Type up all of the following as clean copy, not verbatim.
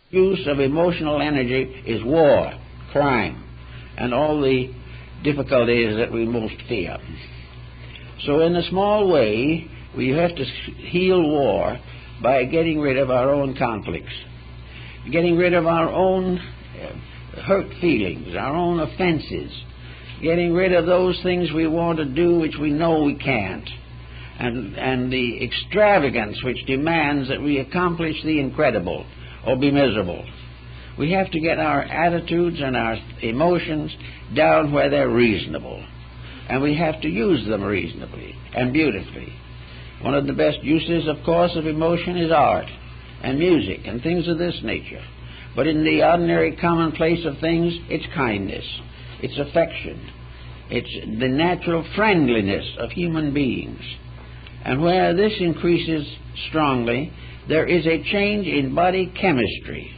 use of emotional energy is war, crime, and all the difficulties that we most fear. So in a small way, we have to heal war by getting rid of our own conflicts, getting rid of our own hurt feelings, our own offenses, getting rid of those things we want to do which we know we can't, and the extravagance which demands that we accomplish the incredible or be miserable. We have to get our attitudes and our emotions down where they're reasonable, and we have to use them reasonably and beautifully. One of the best uses, of course, of emotion is art and music and things of this nature. But in the ordinary commonplace of things, it's kindness, it's affection, it's the natural friendliness of human beings. And where this increases strongly, there is a change in body chemistry.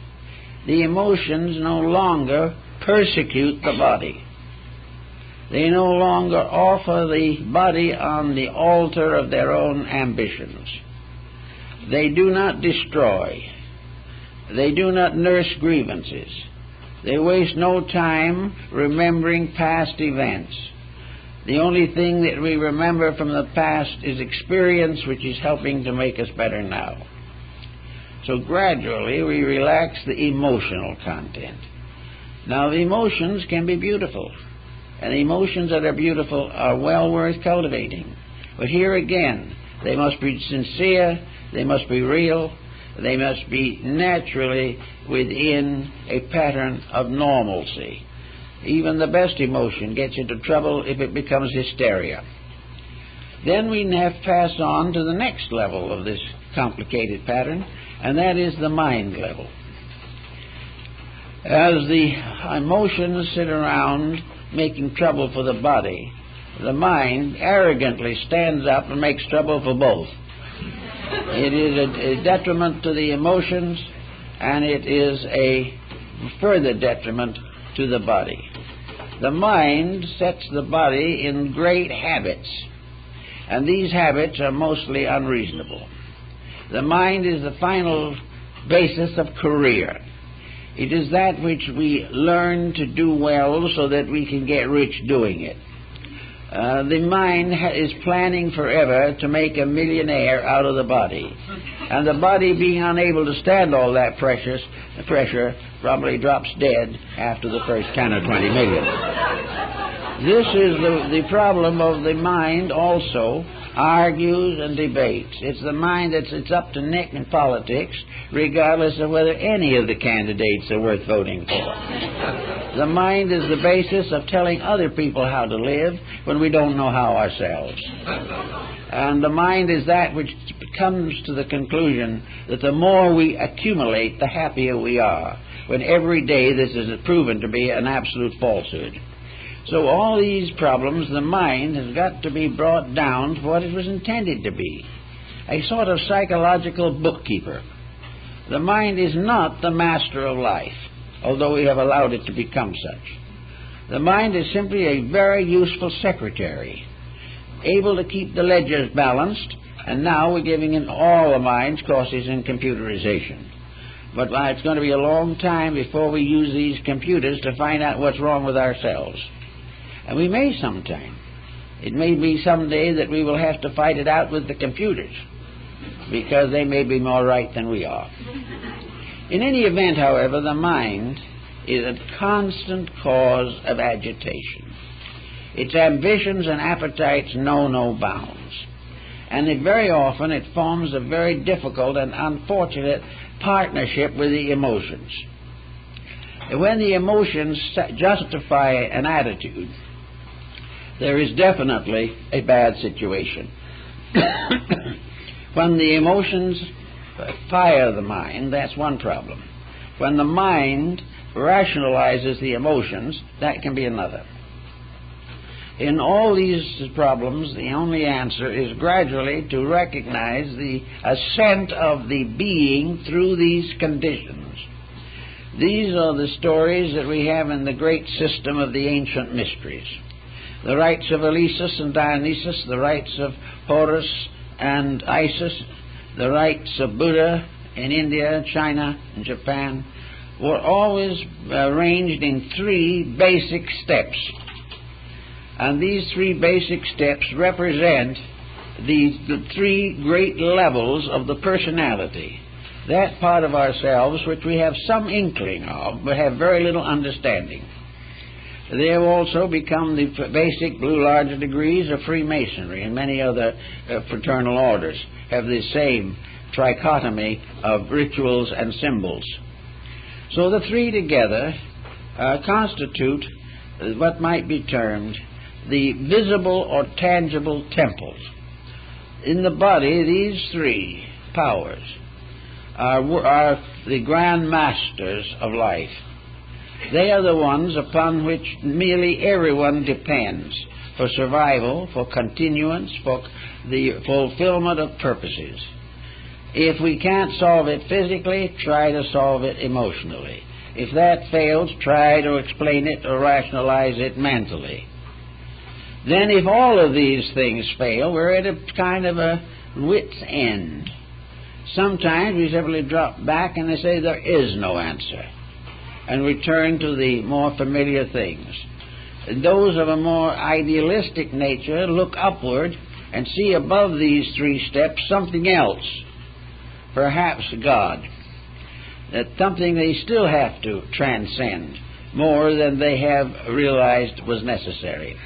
The emotions no longer persecute the body. They no longer offer the body on the altar of their own ambitions. They do not destroy. They do not nurse grievances. They waste no time remembering past events. The only thing that we remember from the past is experience, which is helping to make us better now. So gradually we relax the emotional content. Now the emotions can be beautiful, and the emotions that are beautiful are well worth cultivating. But here again, they must be sincere, they must be real, they must be naturally within a pattern of normalcy. Even the best emotion gets into trouble if it becomes hysteria. Then we have to pass on to the next level of this complicated pattern, and that is the mind level. As the emotions sit around making trouble for the body, the mind arrogantly stands up and makes trouble for both. It is a detriment to the emotions, and it is a further detriment to the body. The mind sets the body in great habits, and these habits are mostly unreasonable. The mind is the final basis of career. It is that which we learn to do well so that we can get rich doing it. The mind is planning forever to make a millionaire out of the body. And the body, being unable to stand all that pressure, probably drops dead after the first 10 or 20 million. This is the problem of the mind also, argues and debates. It's the mind that's up to neck in politics, regardless of whether any of the candidates are worth voting for. The mind is the basis of telling other people how to live when we don't know how ourselves. And the mind is that which comes to the conclusion that the more we accumulate, the happier we are, when every day this is proven to be an absolute falsehood. So all these problems, the mind has got to be brought down to what it was intended to be, a sort of psychological bookkeeper. The mind is not the master of life, although we have allowed it to become such. The mind is simply a very useful secretary, able to keep the ledgers balanced, and now we're giving in all the mind's courses in computerization. But it's going to be a long time before we use these computers to find out what's wrong with ourselves. And we may sometime. It may be someday that we will have to fight it out with the computers, because they may be more right than we are. In any event, however, the mind is a constant cause of agitation. Its ambitions and appetites know no bounds. And very often it forms a very difficult and unfortunate partnership with the emotions. When the emotions justify an attitude, there is definitely a bad situation. When the emotions fire the mind, that's one problem. When the mind rationalizes the emotions, that can be another. In all these problems, the only answer is gradually to recognize the ascent of the being through these conditions. These are the stories that we have in the great system of the ancient mysteries. The rites of Eleus and Dionysus, the rites of Horus and Isis, the rites of Buddha in India, China, and Japan, were always arranged in 3 basic steps. And these 3 basic steps represent the 3 great levels of the personality. That part of ourselves which we have some inkling of, but have very little understanding. They have also become the basic Blue Lodge degrees of Freemasonry, and many other fraternal orders have the same trichotomy of rituals and symbols. So the 3 together constitute what might be termed the visible or tangible temples. In the body, these 3 powers are the grand masters of life. They are the ones upon which nearly everyone depends for survival, for continuance, for the fulfillment of purposes. If we can't solve it physically, try to solve it emotionally. If that fails, try to explain it or rationalize it mentally. Then if all of these things fail, we're at a kind of a wit's end. Sometimes we simply drop back and they say there is no answer, and return to the more familiar things. And those of a more idealistic nature look upward and see above these 3 steps something else, perhaps God. That's something they still have to transcend more than they have realized was necessary.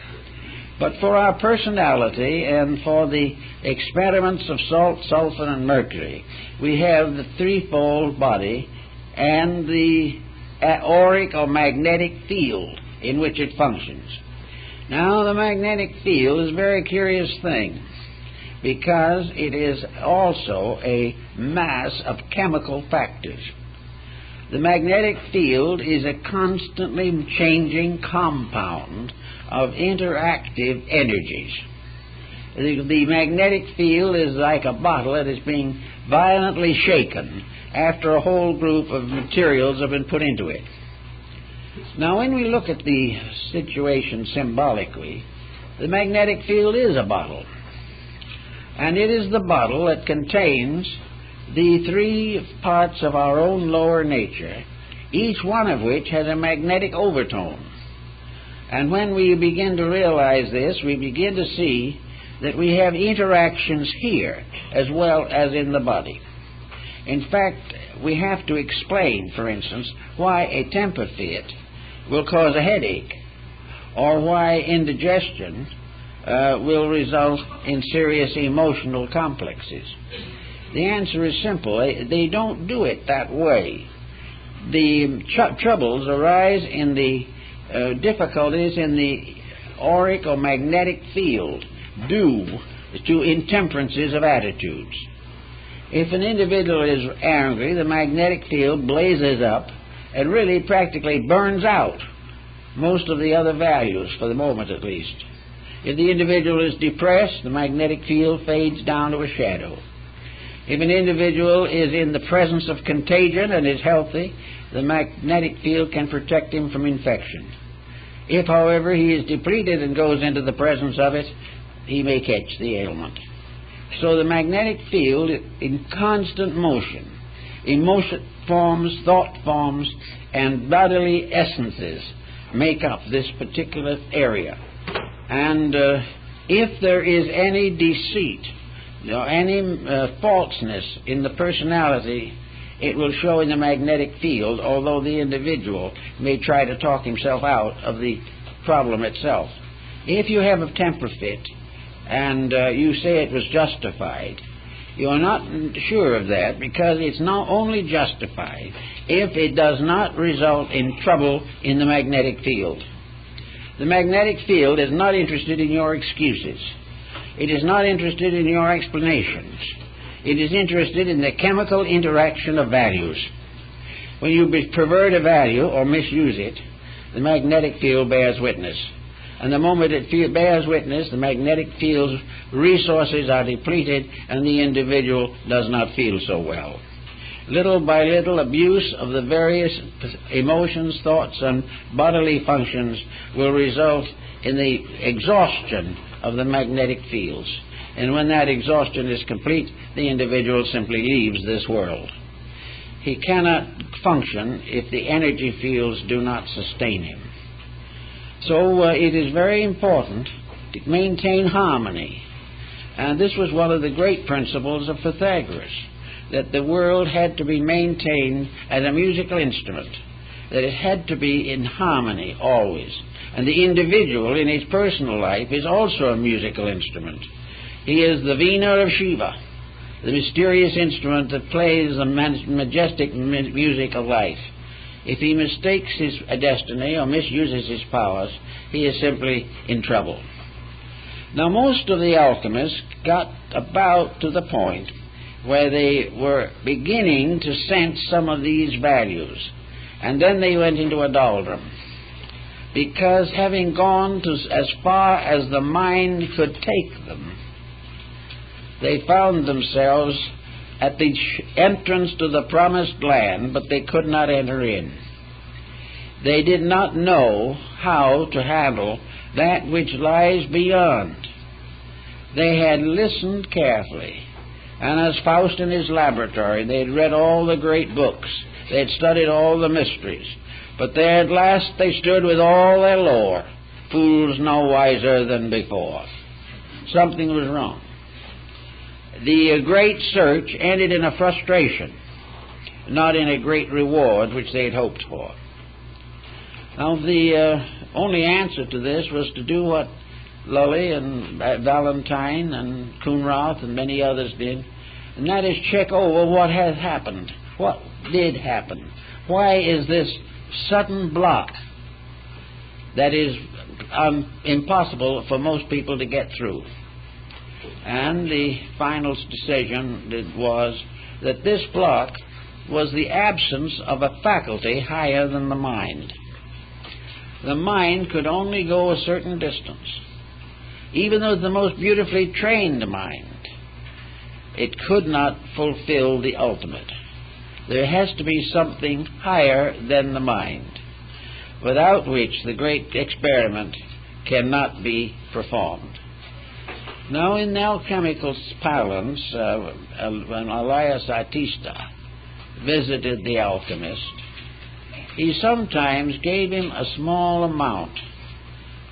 But for our personality and for the experiments of salt, sulfur, and mercury, we have the 3-fold body and the auric or magnetic field in which it functions. Now, the magnetic field is a very curious thing because it is also a mass of chemical factors. The magnetic field is a constantly changing compound of interactive energies. The magnetic field is like a bottle that is being violently shaken after a whole group of materials have been put into it. Now, when we look at the situation symbolically, the magnetic field is a bottle. And it is the bottle that contains the 3 parts of our own lower nature, each one of which has a magnetic overtone. And when we begin to realize this, we begin to see that we have interactions here as well as in the body. In fact, we have to explain, for instance, why a temper fit will cause a headache, or why indigestion will result in serious emotional complexes. The answer is simple. They don't do it that way. The troubles arise in the difficulties in the auric or magnetic field due to intemperances of attitudes. If an individual is angry, the magnetic field blazes up and really practically burns out most of the other values, for the moment at least. If the individual is depressed, the magnetic field fades down to a shadow. If an individual is in the presence of contagion and is healthy, the magnetic field can protect him from infection. If, however, he is depleted and goes into the presence of it, he may catch the ailment. So the magnetic field, in constant motion, emotion forms, thought forms, and bodily essences make up this particular area. And if there is any deceit, any falseness in the personality, it will show in the magnetic field, although the individual may try to talk himself out of the problem itself. If you have a temper fit and you say it was justified, you are not sure of that, because it's not only justified if it does not result in trouble in the magnetic field. The magnetic field is not interested in your excuses. It is not interested in your explanations. It is interested in the chemical interaction of values. When you pervert a value or misuse it, the magnetic field bears witness. And the moment it bears witness, the magnetic field's resources are depleted and the individual does not feel so well. Little by little, abuse of the various emotions, thoughts, and bodily functions will result in the exhaustion of the magnetic fields. And when that exhaustion is complete, the individual simply leaves this world. He cannot function if the energy fields do not sustain him. So it is very important to maintain harmony. And this was one of the great principles of Pythagoras, that the world had to be maintained as a musical instrument, that it had to be in harmony always. And the individual in his personal life is also a musical instrument. He is the Veena of Shiva, the mysterious instrument that plays the majestic music of life. If he mistakes his destiny or misuses his powers, he is simply in trouble. Now, most of the alchemists got about to the point where they were beginning to sense some of these values, and then they went into a doldrum, because having gone to as far as the mind could take them, they found themselves at the entrance to the promised land, but they could not enter in. They did not know how to handle that which lies beyond. They had listened carefully, and as Faust in his laboratory, they had read all the great books, they had studied all the mysteries, but there at last they stood with all their lore, fools no wiser than before. Something was wrong. The great search ended in a frustration, not in a great reward which they had hoped for. Now, the only answer to this was to do what Lully and Valentine and Coonroth and many others did, and that is check over what has happened. What did happen? Why is this sudden block that is impossible for most people to get through? And the final decision was that this block was the absence of a faculty higher than the mind. The mind could only go a certain distance. Even though the most beautifully trained mind, it could not fulfill the ultimate. There has to be something higher than the mind, without which the great experiment cannot be performed. Now, in the alchemical parlance, when Elias Artista visited the alchemist, he sometimes gave him a small amount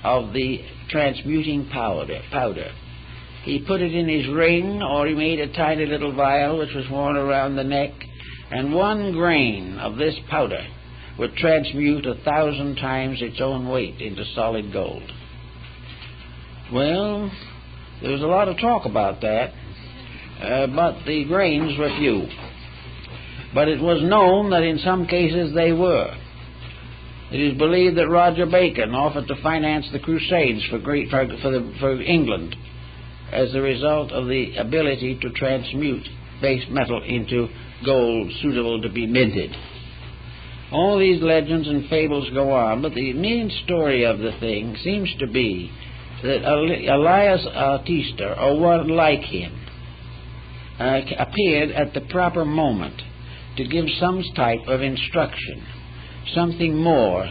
of the transmuting powder. He put it in his ring, or he made a tiny little vial which was worn around the neck, and 1 grain of this powder would transmute 1,000 times its own weight into solid gold. Well, there was a lot of talk about that, but the grains were few. But it was known that in some cases they were. It is believed that Roger Bacon offered to finance the Crusades for England as a result of the ability to transmute base metal into gold suitable to be minted. All these legends and fables go on, but the main story of the thing seems to be that Elias Artista, or one like him, appeared at the proper moment to give some type of instruction, something more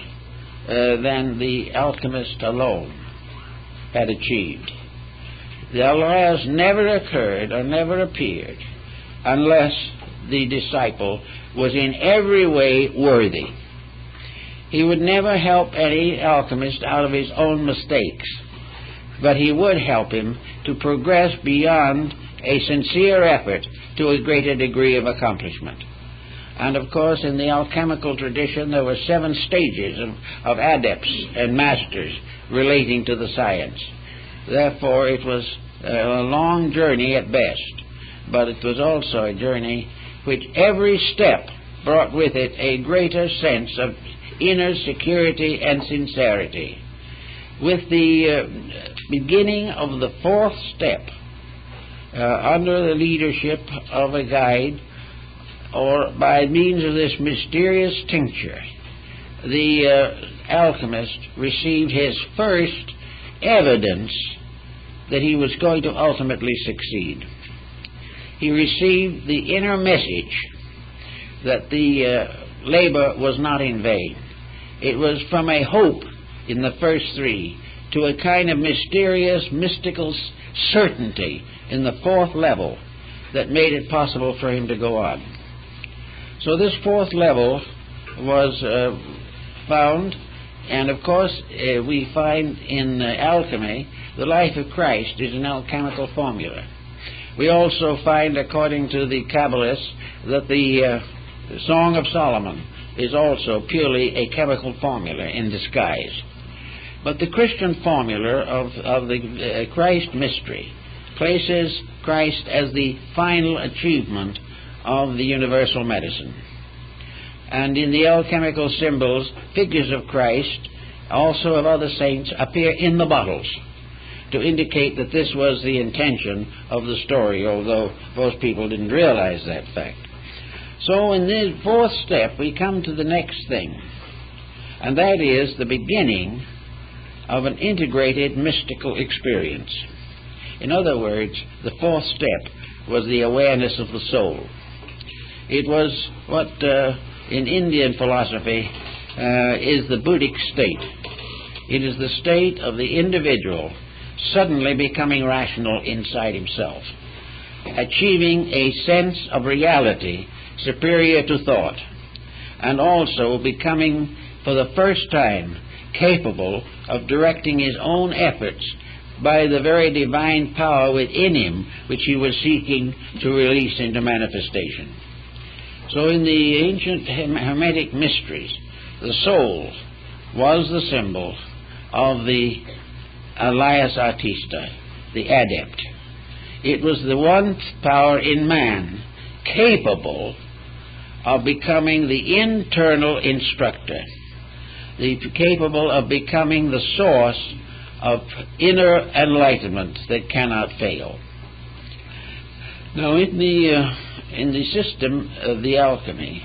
than the alchemist alone had achieved. The Elias never occurred or never appeared unless the disciple was in every way worthy. He would never help any alchemist out of his own mistakes, but he would help him to progress beyond a sincere effort to a greater degree of accomplishment. And of course, in the alchemical tradition, there were 7 stages of adepts and masters relating to the science. Therefore, it was a long journey at best, but it was also a journey which every step brought with it a greater sense of inner security and sincerity. With the beginning of the 4th step, under the leadership of a guide, or by means of this mysterious tincture, the alchemist received his first evidence that he was going to ultimately succeed. He received the inner message that the labor was not in vain. It was from a hope in the first 3 to a kind of mysterious, mystical certainty in the 4th level that made it possible for him to go on. So this fourth level was found, and of course we find in alchemy the life of Christ is an alchemical formula. We also find, according to the Kabbalists, that the Song of Solomon is also purely a chemical formula in disguise. But the Christian formula of the Christ mystery places Christ as the final achievement of the universal medicine. And in the alchemical symbols, figures of Christ, also of other saints, appear in the bottles to indicate that this was the intention of the story, although most people didn't realize that fact. So in the fourth step, we come to the next thing, and that is the beginning of an integrated mystical experience. In other words, the fourth step was the awareness of the soul. It was what in Indian philosophy is the Buddhic state. It is the state of the individual suddenly becoming rational inside himself, achieving a sense of reality superior to thought, and also becoming for the first time capable of directing his own efforts by the very divine power within him which he was seeking to release into manifestation. So in the ancient Hermetic mysteries, the soul was the symbol of the alias artista, the adept. It was the one power in man capable of becoming the internal instructor, capable of becoming the source of inner enlightenment that cannot fail. Now, in the system of the alchemy,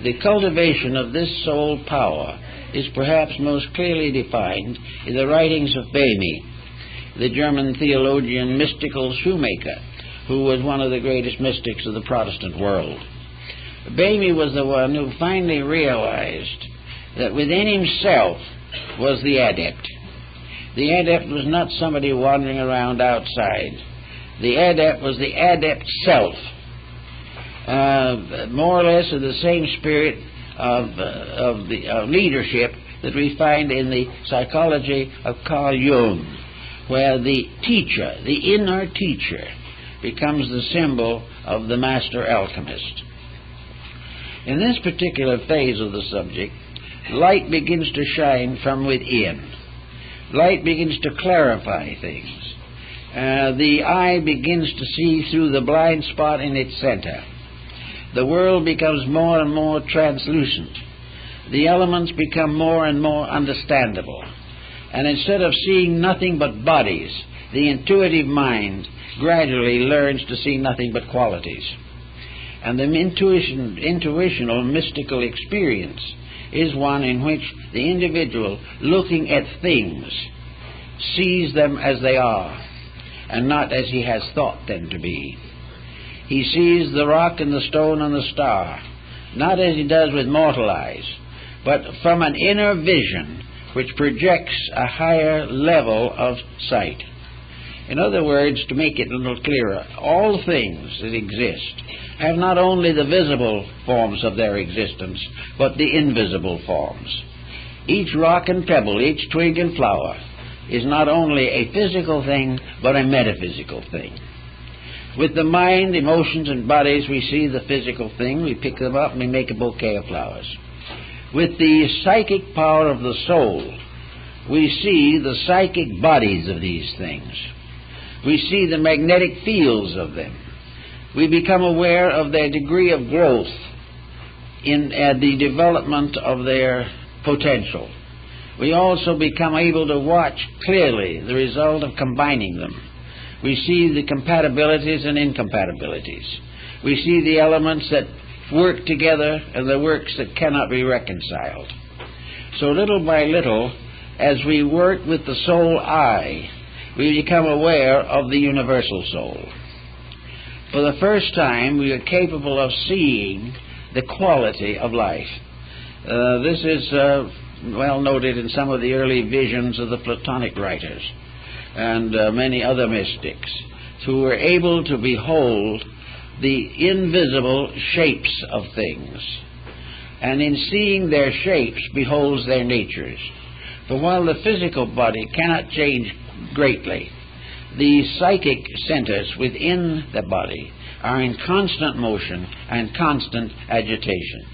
the cultivation of this soul power is perhaps most clearly defined in the writings of Böhme, the German theologian, mystical shoemaker, who was one of the greatest mystics of the Protestant world. Böhme was the one who finally realized that within himself was the adept. The adept was not somebody wandering around outside. The adept was the adept self, more or less of the same spirit of leadership that we find in the psychology of Carl Jung, where the teacher, the inner teacher, becomes the symbol of the master alchemist. In this particular phase of the subject, light begins to shine from within. Light begins to clarify things. The eye begins to see through the blind spot in its center. The world becomes more and more translucent. The elements become more and more understandable. And instead of seeing nothing but bodies, the intuitive mind gradually learns to see nothing but qualities. And the intuitional mystical experience is one in which the individual, looking at things, sees them as they are, and not as he has thought them to be. He sees the rock and the stone and the star, not as he does with mortal eyes, but from an inner vision which projects a higher level of sight. In other words, to make it a little clearer, all things that exist have not only the visible forms of their existence, but the invisible forms. Each rock and pebble, each twig and flower is not only a physical thing, but a metaphysical thing. With the mind, emotions, and bodies, we see the physical thing, we pick them up, and we make a bouquet of flowers. With the psychic power of the soul, we see the psychic bodies of these things. We see the magnetic fields of them. We become aware of their degree of growth in the development of their potential. We also become able to watch clearly the result of combining them. We see the compatibilities and incompatibilities. We see the elements that work together and the works that cannot be reconciled. So little by little, as we work with the soul eye, we become aware of the universal soul. For the first time, we are capable of seeing the quality of life. This is well noted in some of the early visions of the Platonic writers and many other mystics who were able to behold the invisible shapes of things, and in seeing their shapes beholds their natures. For while the physical body cannot change greatly, the psychic centers within the body are in constant motion and constant agitation.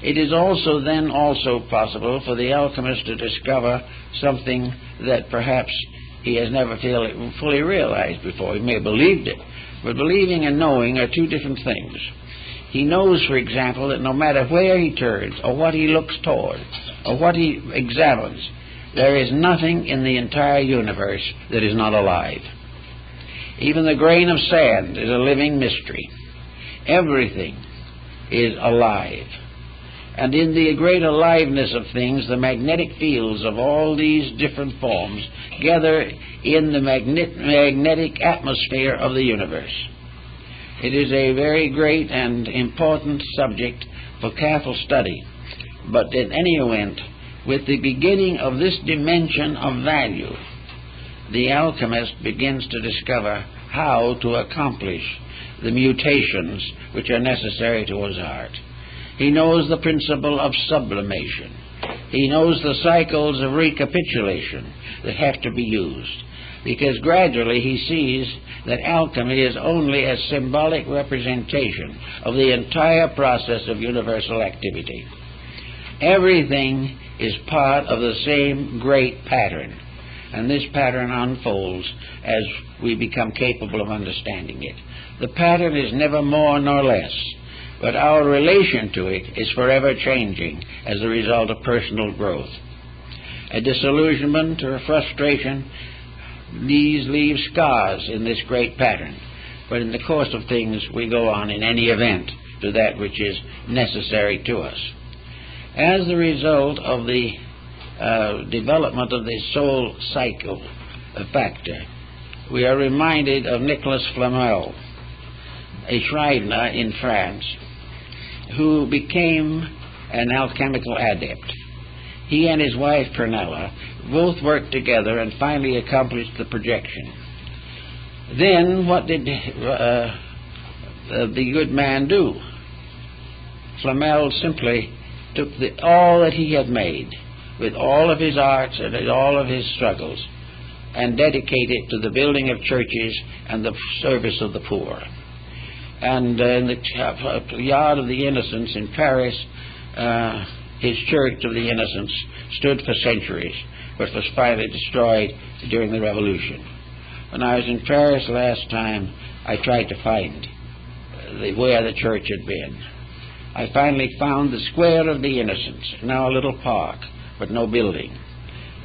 It is also possible for the alchemist to discover something that perhaps he has never fully realized before. He may have believed it, but believing and knowing are two different things. He knows, for example, that no matter where he turns, or what he looks toward, or what he examines, there is nothing in the entire universe that is not alive. Even the grain of sand is a living mystery. Everything is alive. And in the great aliveness of things, the magnetic fields of all these different forms gather in the magnetic atmosphere of the universe. It is a very great and important subject for careful study. But in any event, with the beginning of this dimension of value, the alchemist begins to discover how to accomplish the mutations which are necessary to his art. He knows the principle of sublimation. He knows the cycles of recapitulation that have to be used, because gradually he sees that alchemy is only a symbolic representation of the entire process of universal activity. Everything is part of the same great pattern, and this pattern unfolds as we become capable of understanding it. The pattern is never more nor less, but our relation to it is forever changing as a result of personal growth. A disillusionment or a frustration, these leave scars in this great pattern, but in the course of things we go on in any event to that which is necessary to us. As the result of the development of the soul cycle factor, we are reminded of Nicolas Flamel, a Scrivener in France, who became an alchemical adept. He and his wife Pernella both worked together and finally accomplished the projection. Then what did the good man do? Flamel simply took all that he had made, with all of his arts and all of his struggles, and dedicated it to the building of churches and the service of the poor. And in the Yard of the Innocents in Paris, his Church of the Innocents stood for centuries, but was finally destroyed during the Revolution. When I was in Paris last time, I tried to find where the church had been. I finally found the Square of the Innocents, now a little park, but no building.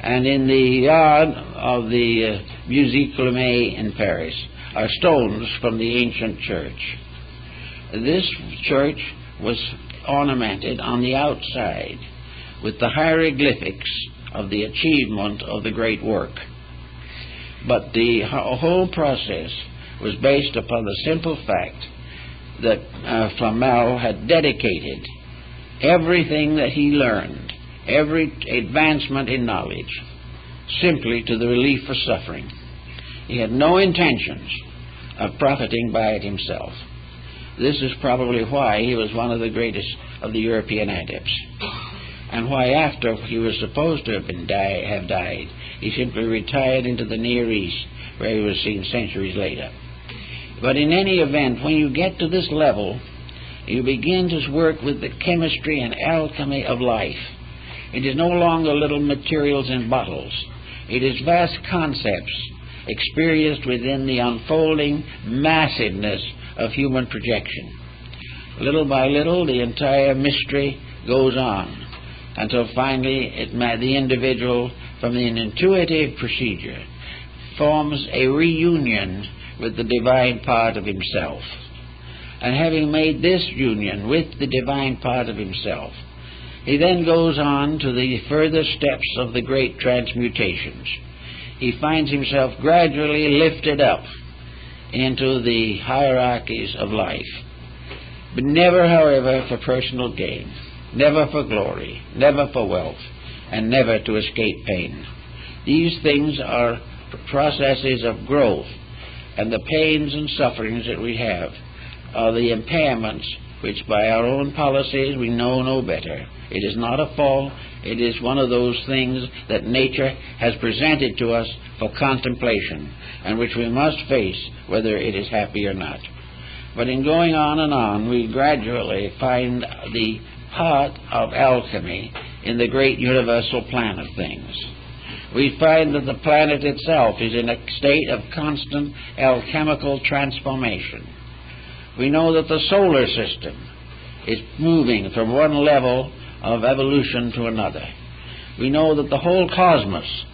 And in the yard of the Musée Clément in Paris are stones from the ancient church. This church was ornamented on the outside with the hieroglyphics of the achievement of the great work. But the whole process was based upon the simple fact that Flamel had dedicated everything that he learned, every advancement in knowledge, simply to the relief of suffering. He had no intentions of profiting by it himself. This is probably why he was one of the greatest of the European adepts, and why after he was supposed to have died, he simply retired into the Near East, where he was seen centuries later. But in any event, when you get to this level, you begin to work with the chemistry and alchemy of life. It is no longer little materials in bottles. It is vast concepts experienced within the unfolding massiveness of human projection. Little by little, the entire mystery goes on until finally the individual, from an intuitive procedure, forms a reunion with the divine part of himself. And having made this union with the divine part of himself, he then goes on to the further steps of the great transmutations. He finds himself gradually lifted up into the hierarchies of life, but never, however, for personal gain, never for glory, never for wealth, and never to escape pain. These things are processes of growth, and the pains and sufferings that we have are the impairments which by our own policies we know no better. It is not a fault. It is one of those things that nature has presented to us for contemplation, and which we must face whether it is happy or not. But in going on and on, we gradually find the part of alchemy in the great universal plan of things. We find that the planet itself is in a state of constant alchemical transformation. We know that the solar system is moving from one level of evolution to another. We know that the whole cosmos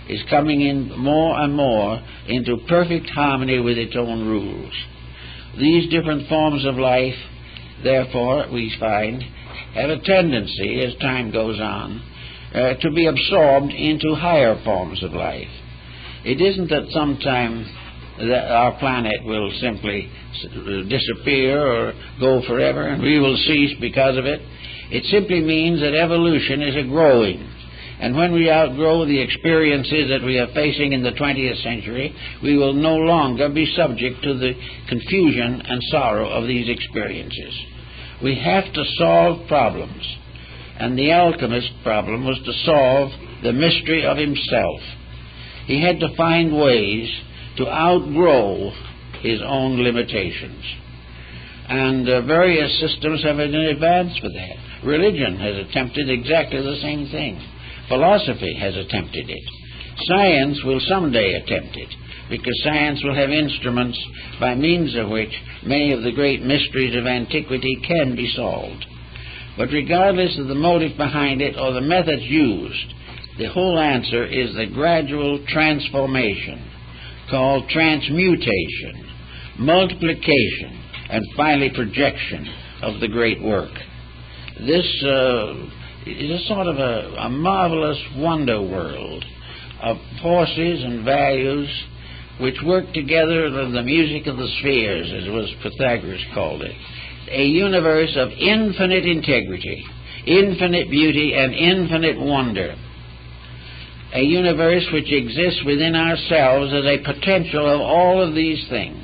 is coming in more and more into perfect harmony with its own rules. These different forms of life, therefore, we find, have a tendency, as time goes on, to be absorbed into higher forms of life. It isn't that sometime that our planet will simply disappear or go forever and we will cease because of it. It simply means that evolution is a growing. And when we outgrow the experiences that we are facing in the 20th century, we will no longer be subject to the confusion and sorrow of these experiences. We have to solve problems. And the alchemist's problem was to solve the mystery of himself. He had to find ways to outgrow his own limitations. And various systems have been advanced for that. Religion has attempted exactly the same thing. Philosophy has attempted it. Science will someday attempt it, because science will have instruments by means of which many of the great mysteries of antiquity can be solved. But regardless of the motive behind it or the methods used, the whole answer is the gradual transformation, called transmutation, multiplication, and finally projection of the great work. This is a sort of a marvelous wonder world of forces and values which work together in the music of the spheres, as was Pythagoras called it. A universe of infinite integrity, infinite beauty, and infinite wonder. A universe which exists within ourselves as a potential of all of these things.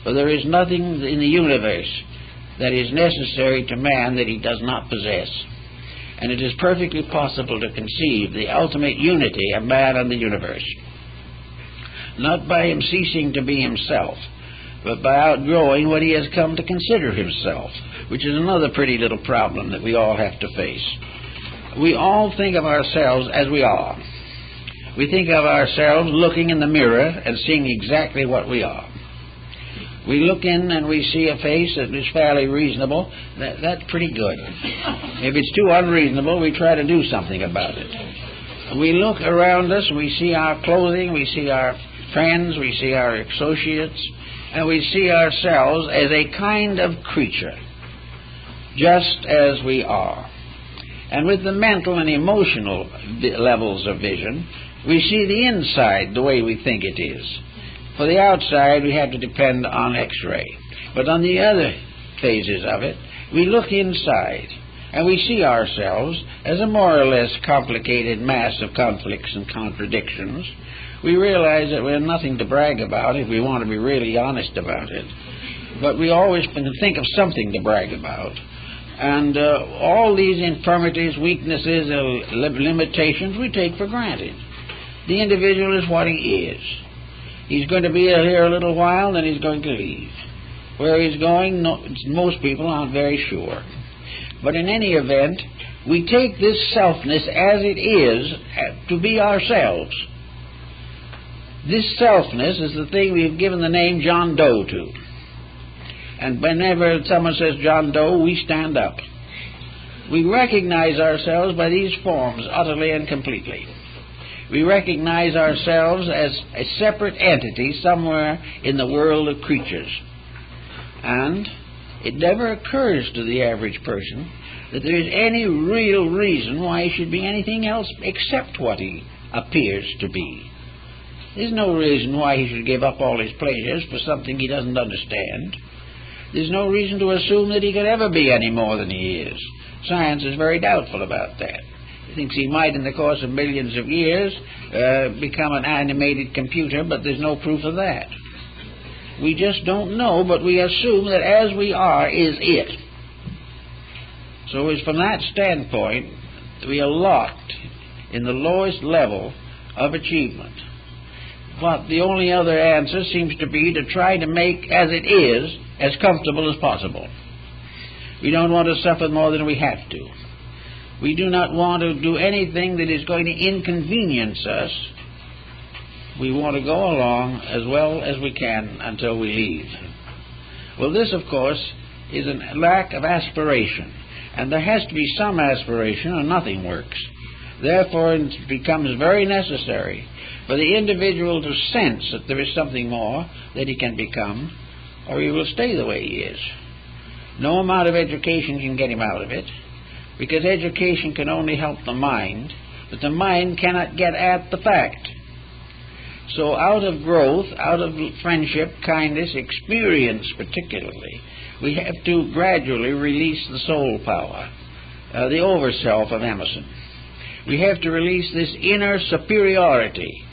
For there is nothing in the universe that is necessary to man that he does not possess. And it is perfectly possible to conceive the ultimate unity of man and the universe, not by him ceasing to be himself, but by outgrowing what he has come to consider himself, which is another pretty little problem that we all have to face. We all think of ourselves as we are. We think of ourselves looking in the mirror and seeing exactly what we are. We look in and we see a face that is fairly reasonable. That's pretty good. If it's too unreasonable, we try to do something about it. We look around us, we see our clothing, we see our friends, we see our associates, and we see ourselves as a kind of creature, just as we are. And with the mental and emotional levels of vision, we see the inside the way we think it is. For the outside, we have to depend on X-ray. But on the other phases of it, we look inside, and we see ourselves as a more or less complicated mass of conflicts and contradictions. We realize that we're nothing to brag about if we want to be really honest about it. But we always can think of something to brag about. And all these infirmities, weaknesses, limitations, we take for granted. The individual is what he is. He's going to be here a little while, then he's going to leave. Where he's going, most people aren't very sure. But in any event, we take this selfness as it is to be ourselves. This selfness is the thing we've given the name John Doe to. And whenever someone says John Doe, we stand up. We recognize ourselves by these forms utterly and completely. We recognize ourselves as a separate entity somewhere in the world of creatures. And it never occurs to the average person that there is any real reason why he should be anything else except what he appears to be. There's no reason why he should give up all his pleasures for something he doesn't understand. There's no reason to assume that he could ever be any more than he is. Science is very doubtful about that. He thinks he might, in the course of millions of years, become an animated computer, but there's no proof of that. We just don't know, but we assume that as we are is it. So it's from that standpoint we are locked in the lowest level of achievement. But the only other answer seems to be to try to make as it is as comfortable as possible. We don't want to suffer more than we have to. We do not want to do anything that is going to inconvenience us. We want to go along as well as we can until we leave. Well, this, of course, is a lack of aspiration. And there has to be some aspiration or nothing works. Therefore, it becomes very necessary for the individual to sense that there is something more that he can become, or he will stay the way he is. No amount of education can get him out of it, because education can only help the mind, but the mind cannot get at the fact. So out of growth, out of friendship, kindness, experience particularly, we have to gradually release the soul power, the over-self of Emerson. We have to release this inner superiority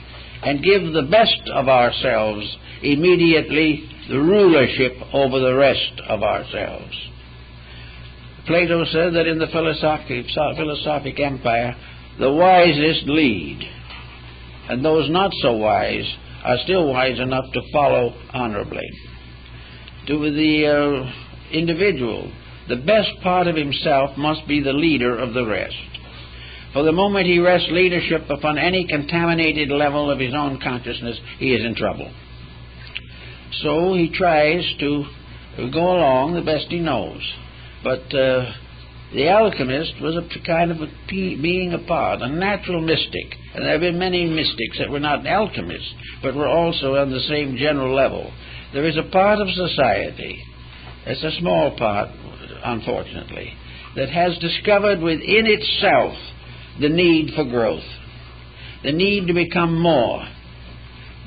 and give the best of ourselves immediately the rulership over the rest of ourselves. Plato said that in the philosophic empire, the wisest lead, and those not so wise are still wise enough to follow honorably. To the individual, the best part of himself must be the leader of the rest. For the moment he rests leadership upon any contaminated level of his own consciousness, he is in trouble. So he tries to go along the best he knows. But the alchemist was a kind of a being apart, a natural mystic. And there have been many mystics that were not alchemists, but were also on the same general level. There is a part of society, it's a small part, unfortunately, that has discovered within itself the need for growth, the need to become more,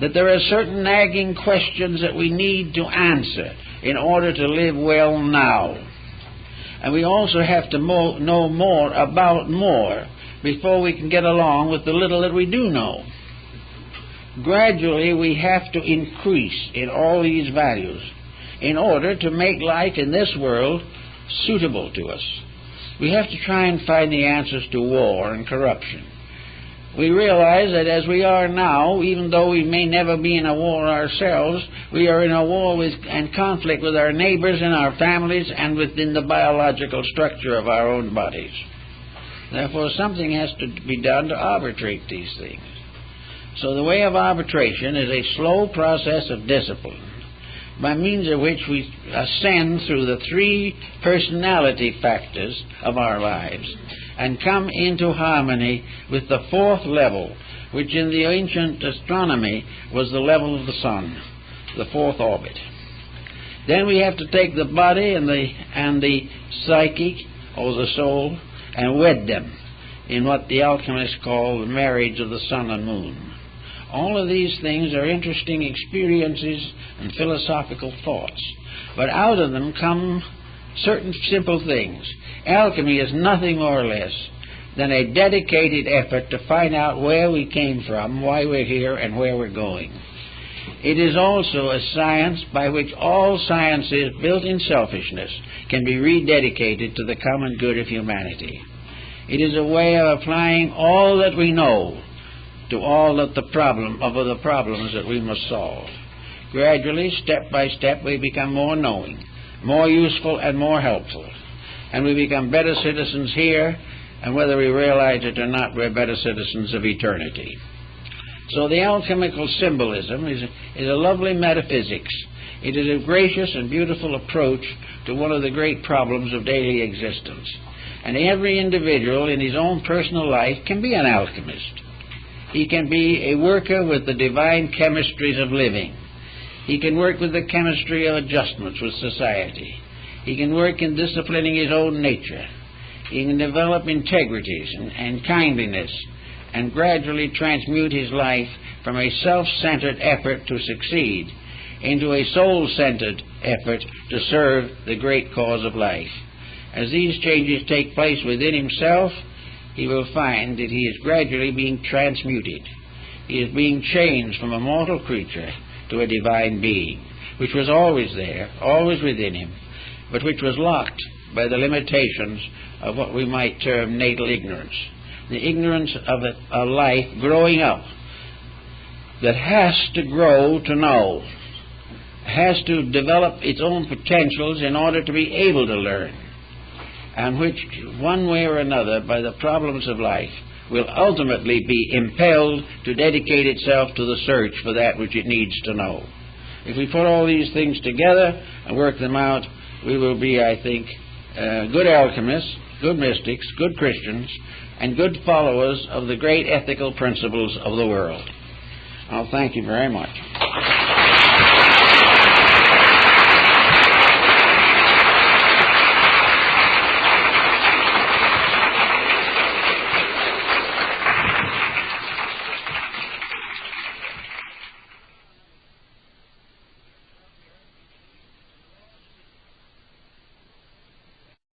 that there are certain nagging questions that we need to answer in order to live well now. And we also have to know more about more before we can get along with the little that we do know. Gradually we have to increase in all these values in order to make life in this world suitable to us. We have to try and find the answers to war and corruption. We realize that as we are now, even though we may never be in a war ourselves, we are in a war with and conflict with our neighbors and our families and within the biological structure of our own bodies. Therefore, something has to be done to arbitrate these things. So the way of arbitration is a slow process of discipline, by means of which we ascend through the three personality factors of our lives and come into harmony with the fourth level, which in the ancient astronomy was the level of the sun, the fourth orbit. Then we have to take the body and the psychic, or the soul, and wed them in what the alchemists call the marriage of the sun and moon. All of these things are interesting experiences and philosophical thoughts, but out of them come certain simple things. Alchemy is nothing more or less than a dedicated effort to find out where we came from, why we're here, and where we're going. It is also a science by which all sciences built in selfishness can be rededicated to the common good of humanity. It is a way of applying all that we know to all of the problems that we must solve. Gradually, step by step, we become more knowing, more useful, and more helpful. And we become better citizens here, and whether we realize it or not, we're better citizens of eternity. So the alchemical symbolism is a lovely metaphysics. It is a gracious and beautiful approach to one of the great problems of daily existence. And every individual in his own personal life can be an alchemist. He can be a worker with the divine chemistries of living. He can work with the chemistry of adjustments with society. He can work in disciplining his own nature. He can develop integrities and kindliness and gradually transmute his life from a self-centered effort to succeed into a soul-centered effort to serve the great cause of life. As these changes take place within himself, he will find that he is gradually being transmuted. He is being changed from a mortal creature to a divine being. which was always there, always within him, but which was locked by the limitations of what we might term natal ignorance, the ignorance of a life growing up that has to grow to know, has to develop its own potentials in order to be able to learn, and which, one way or another, by the problems of life, will ultimately be impelled to dedicate itself to the search for that which it needs to know. If we put all these things together and work them out, we will be, I think, good alchemists, good mystics, good Christians, and good followers of the great ethical principles of the world. I'll thank you very much.